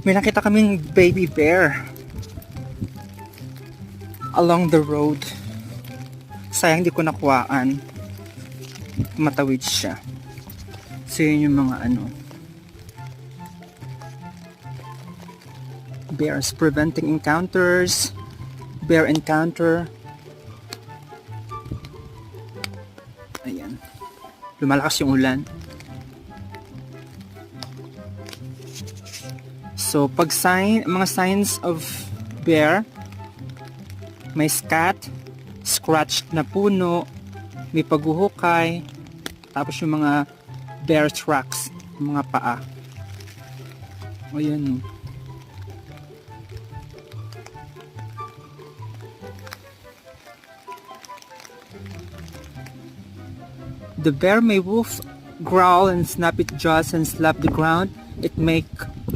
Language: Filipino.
May nakita kaming baby bear along the road. Sayang di ko nakuhaan. Matawid siya. So yun yung mga bears preventing encounters. Bear encounter. Ayan. Lumalakas yung ulan. So, mga signs of bear, may scat, scratched na puno, may paghuhukay, tapos yung mga bear tracks, mga paa. O yun. The bear may woof, growl, and snap its jaws and slap the ground. It make